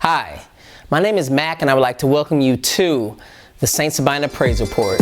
Hi, my name is Mac and I would like to welcome you to the St. Sabina Praise Report.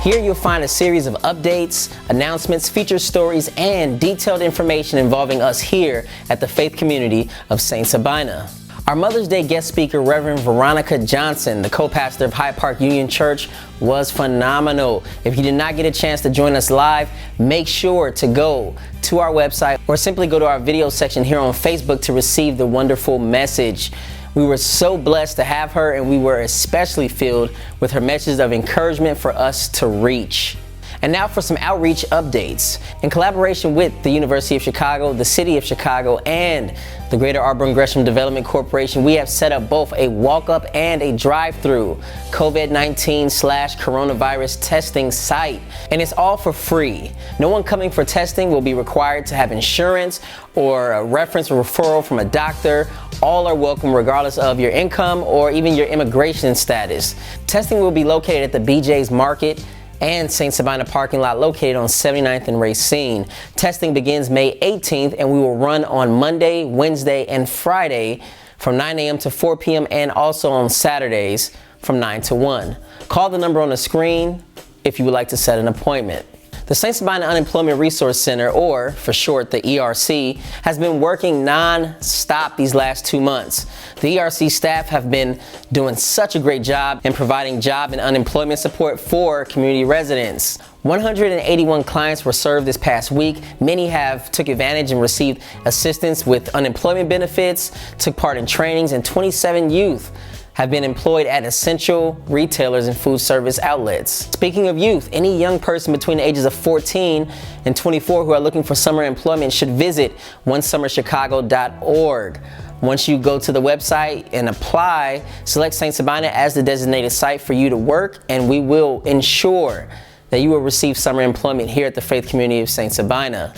Here you'll find a series of updates, announcements, feature stories, and detailed information involving us here at the faith community of St. Sabina. Our Mother's Day guest speaker, Reverend Veronica Johnson, the co-pastor of Hyde Park Union Church, was phenomenal. If you did not get a chance to join us live, make sure to go to our website or simply go to our video section here on Facebook to receive the wonderful message. We were so blessed to have her, and we were especially filled with her messages of encouragement for us to reach. And now for some outreach updates. In collaboration with the University of Chicago, the City of Chicago, and the Greater Auburn Gresham Development Corporation, we have set up both a walk-up and a drive-through COVID-19/coronavirus testing site. And it's all for free. No one coming for testing will be required to have insurance or a reference or referral from a doctor. All are welcome regardless of your income or even your immigration status. Testing will be located at the BJ's Market and St. Sabina parking lot located on 79th and Racine. Testing begins May 18th and we will run on Monday, Wednesday, and Friday from 9 a.m. to 4 p.m. and also on Saturdays from 9 to 1. Call the number on the screen if you would like to set an appointment. The St. Sabina Unemployment Resource Center, or for short, the ERC, has been working non-stop these last 2 months. The ERC staff have been doing such a great job in providing job and unemployment support for community residents. 181 clients were served this past week. Many have took advantage and received assistance with unemployment benefits, took part in trainings, and 27 youth have been employed at essential retailers and food service outlets. Speaking of youth, any young person between the ages of 14 and 24 who are looking for summer employment should visit onesummerchicago.org. Once you go to the website and apply, select St. Sabina as the designated site for you to work, and we will ensure that you will receive summer employment here at the faith community of St. Sabina.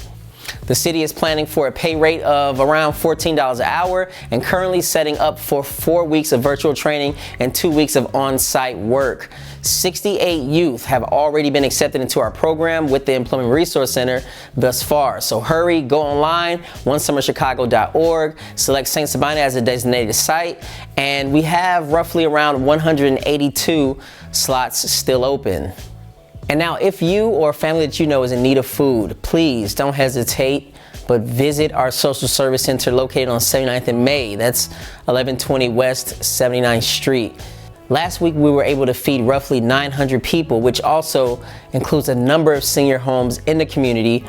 The city is planning for a pay rate of around $14 an hour and currently setting up for 4 weeks of virtual training and 2 weeks of on-site work. 68 youth have already been accepted into our program with the Employment Resource Center thus far. So hurry, go online, onesummerchicago.org, select St. Sabina as a designated site, and we have roughly around 182 slots still open. And now, if you or a family that you know is in need of food, please don't hesitate, but visit our social service center located on 79th and May. That's 1120 West 79th Street. Last week, we were able to feed roughly 900 people, which also includes a number of senior homes in the community.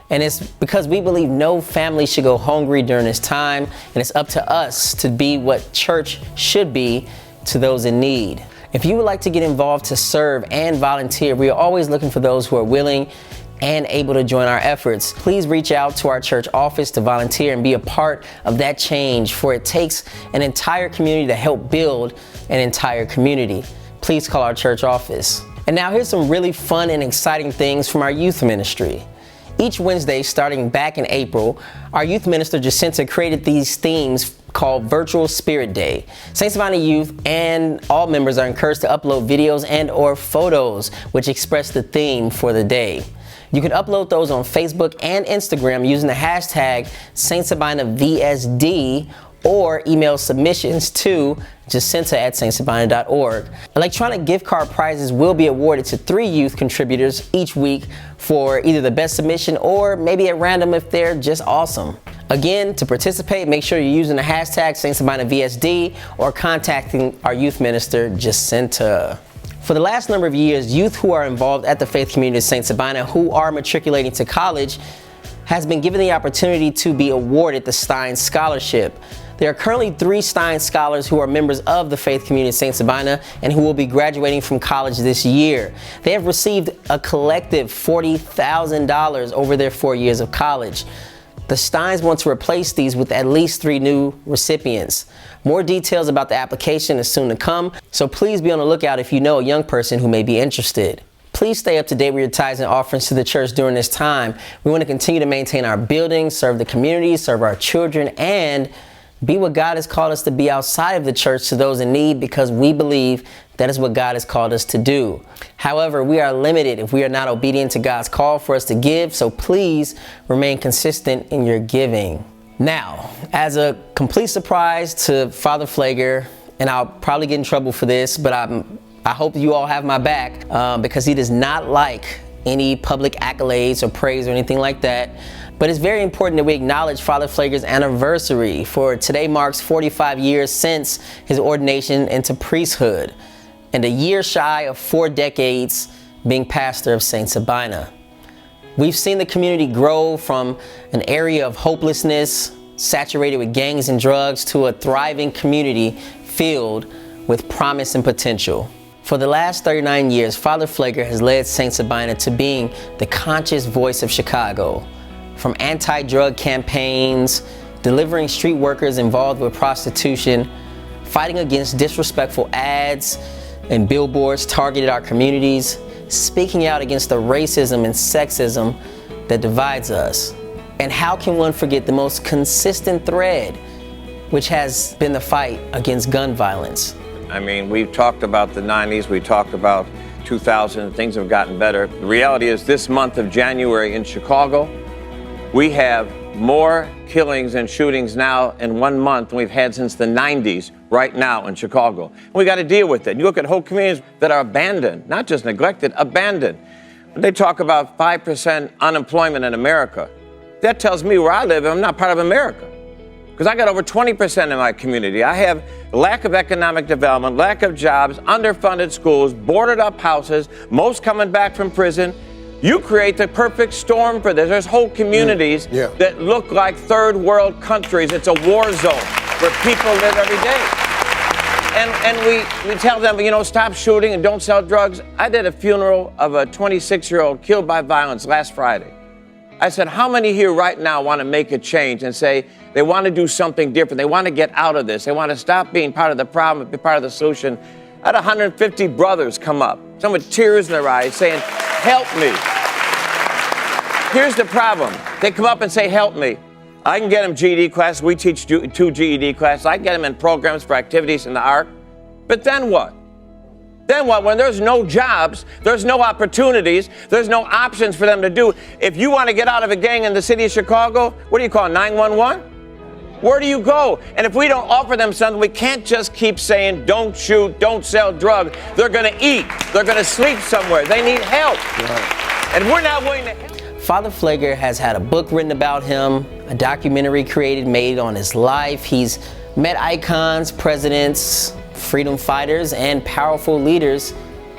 And it's because we believe no family should go hungry during this time, and it's up to us to be what church should be to those in need. If you would like to get involved to serve and volunteer, we are always looking for those who are willing and able to join our efforts. Please reach out to our church office to volunteer and be a part of that change, for it takes an entire community to help build an entire community. Please call our church office. And now here's some really fun and exciting things from our youth ministry. Each Wednesday, starting back in April, our youth minister Jacinta created these themes called Virtual Spirit Day. St. Sabina youth and all members are encouraged to upload videos and or photos which express the theme for the day. You can upload those on Facebook and Instagram using the hashtag St. Sabina VSD, or email submissions to jacinta@stsabina.org. Electronic gift card prizes will be awarded to 3 youth contributors each week for either the best submission or maybe at random if they're just awesome. Again, to participate, make sure you're using the hashtag St. Sabina VSD or contacting our youth minister, Jacinta. For the last number of years, youth who are involved at the faith community of St. Sabina who are matriculating to college has been given the opportunity to be awarded the Stein Scholarship. There are currently 3 Stein Scholars who are members of the faith community of St. Sabina and who will be graduating from college this year. They have received a collective $40,000 over their 4 years of college. The Steins want to replace these with at least 3 new recipients. More details about the application is soon to come, so please be on the lookout if you know a young person who may be interested. Please stay up to date with your tithes and offerings to the church during this time. We want to continue to maintain our buildings, serve the community, serve our children, and be what God has called us to be outside of the church to those in need, because we believe that is what God has called us to do. However, we are limited if we are not obedient to God's call for us to give, so please remain consistent in your giving. Now, as a complete surprise to Father Pfleger, and I'll probably get in trouble for this, but I hope you all have my back, because he does not like any public accolades or praise or anything like that. But it's very important that we acknowledge Father Pfleger's anniversary, for today marks 45 years since his ordination into priesthood, and a year shy of 4 decades being pastor of St. Sabina. We've seen the community grow from an area of hopelessness, saturated with gangs and drugs, to a thriving community filled with promise and potential. For the last 39 years, Father Pfleger has led St. Sabina to being the conscious voice of Chicago. From anti-drug campaigns, delivering street workers involved with prostitution, fighting against disrespectful ads and billboards targeted our communities, speaking out against the racism and sexism that divides us. And how can one forget the most consistent thread, which has been the fight against gun violence? I mean, we've talked about the 90s, we talked about 2000, things have gotten better. The reality is this month of January in Chicago, we have more killings and shootings now in 1 month than we've had since the 90s right now in Chicago. And we got to deal with it. You look at whole communities that are abandoned, not just neglected, abandoned. They talk about 5% unemployment in America. That tells me where I live, I'm not part of America. Because I got over 20% in my community. I have lack of economic development, lack of jobs, underfunded schools, boarded up houses, most coming back from prison. You create the perfect storm for this. There's whole communities that look like third world countries. It's a war zone where people live every day. And we tell them, you know, stop shooting and don't sell drugs. I did a funeral of a 26-year-old killed by violence last Friday. I said, how many here right now want to make a change and say they want to do something different? They want to get out of this. They want to stop being part of the problem and be part of the solution. I had 150 brothers come up, some with tears in their eyes, saying, help me. Here's the problem. They come up and say, help me. I can get them GED classes. We teach 2 GED classes. I can get them in programs for activities in the art. But then what? Then what? When there's no jobs, there's no opportunities, there's no options for them to do. If you want to get out of a gang in the city of Chicago, what do you call 911? Where do you go? And if we don't offer them something, we can't just keep saying, don't shoot, don't sell drugs. They're going to eat. They're going to sleep somewhere. They need help. Right. And we're not willing to help. Father Pfleger has had a book written about him, a documentary made on his life. He's met icons, presidents, freedom fighters, and powerful leaders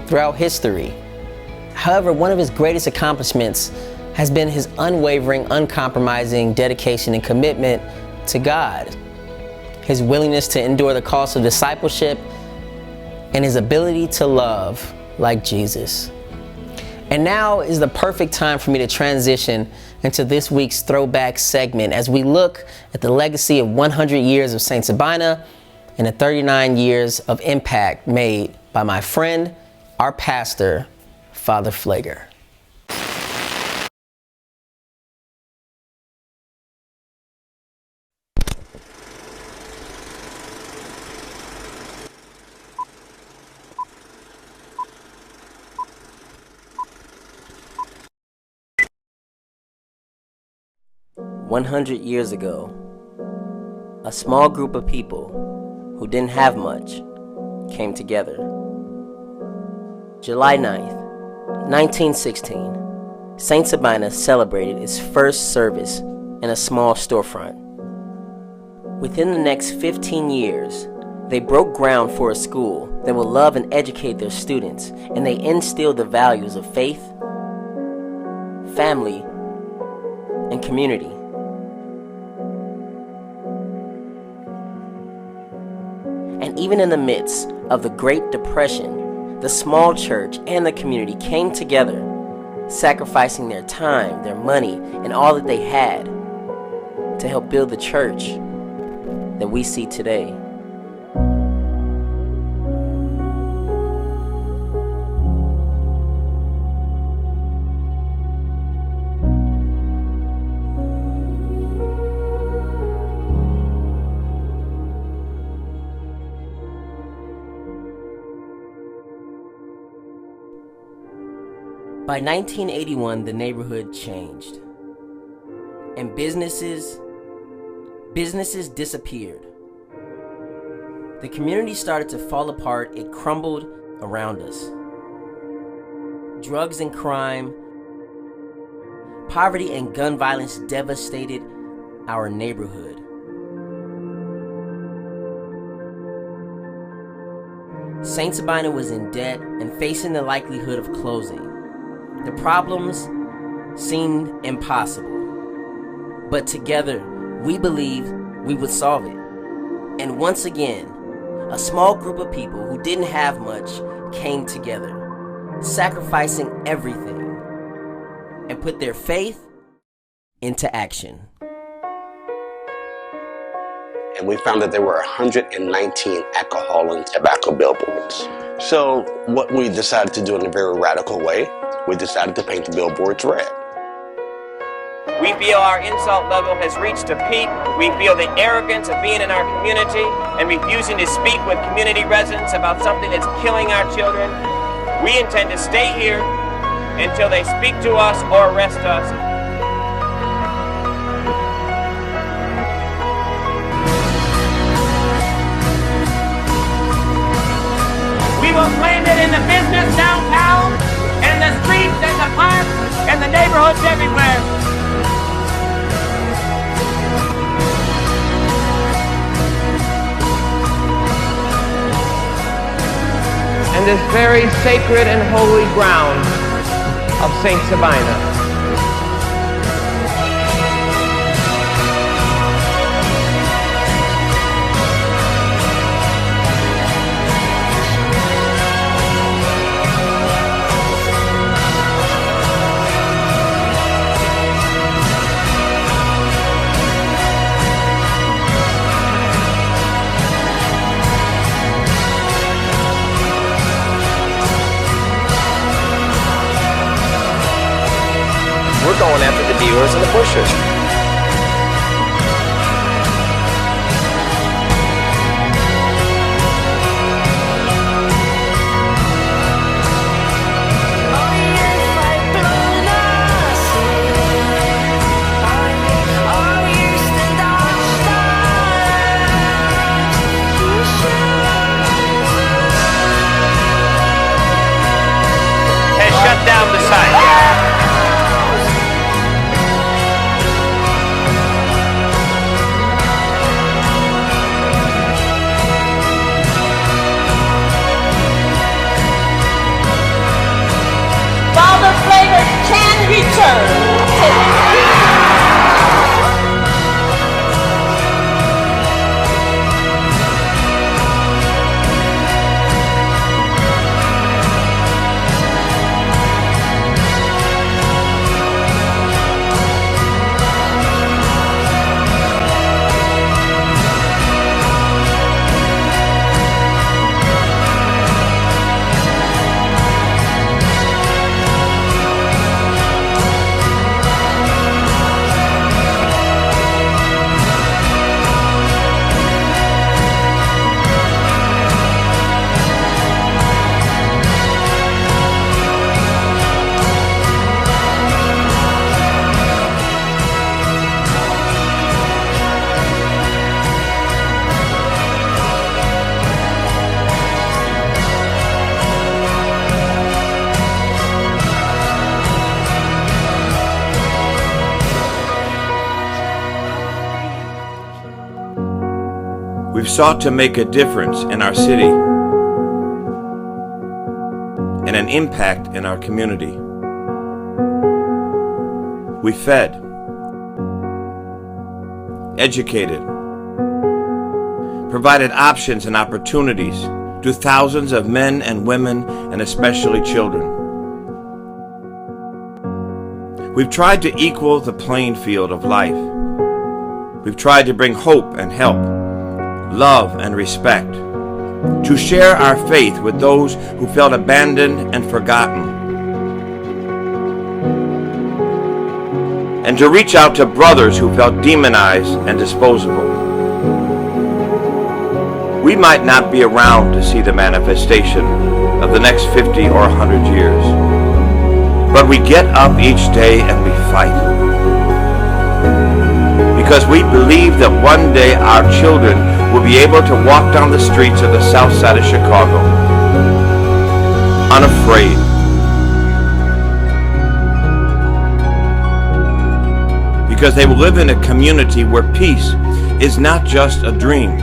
throughout history. However, one of his greatest accomplishments has been his unwavering, uncompromising dedication and commitment to God. His willingness to endure the cost of discipleship, and his ability to love like Jesus. And now is the perfect time for me to transition into this week's throwback segment as we look at the legacy of 100 years of St. Sabina and the 39 years of impact made by my friend, our pastor, Father Pfleger. 100 years ago, a small group of people who didn't have much came together. July 9th, 1916, St. Sabina celebrated its first service in a small storefront. Within the next 15 years, they broke ground for a school that will love and educate their students, and they instilled the values of faith, family, and community. And even in the midst of the Great Depression, the small church and the community came together, sacrificing their time, their money, and all that they had to help build the church that we see today. By 1981, the neighborhood changed, and businesses disappeared. The community started to fall apart. It crumbled around us. Drugs and crime, poverty and gun violence devastated our neighborhood. St. Sabina was in debt and facing the likelihood of closing. The problems seemed impossible, but together we believed we would solve it. And once again, a small group of people who didn't have much came together, sacrificing everything, and put their faith into action. And we found that there were 119 alcohol and tobacco billboards. So what we decided to do in a very radical way, we decided to paint the billboards red. We feel our insult level has reached a peak. We feel the arrogance of being in our community and refusing to speak with community residents about something that's killing our children. We intend to stay here until they speak to us or arrest us. We will flame it in the business downtown, and the streets, and the parks, and the neighborhoods everywhere. And this very sacred and holy ground of St. Sabina. We're going after the dealers and the pushers. Has shut down the site. Can return. We've sought to make a difference in our city and an impact in our community. We fed, educated, provided options and opportunities to thousands of men and women, and especially children. We've tried to equal the playing field of life We've tried to bring hope and help, love and respect, to share our faith with those who felt abandoned and forgotten, and to reach out to brothers who felt demonized and disposable. We might not be around to see the manifestation of the next 50 or 100 years, but we get up each day and we fight. Because we believe that one day our children will be able to walk down the streets of the south side of Chicago, unafraid. Because they will live in a community where peace is not just a dream,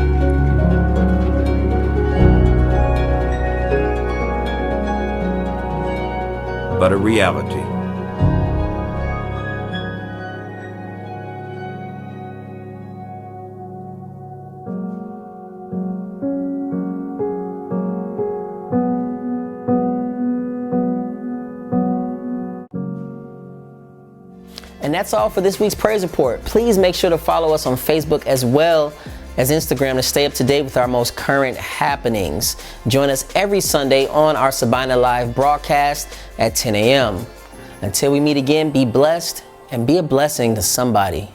but a reality. And that's all for this week's Praise Report. Please make sure to follow us on Facebook as well as Instagram to stay up to date with our most current happenings. Join us every Sunday on our Sabina Live broadcast at 10 a.m. Until we meet again, be blessed and be a blessing to somebody.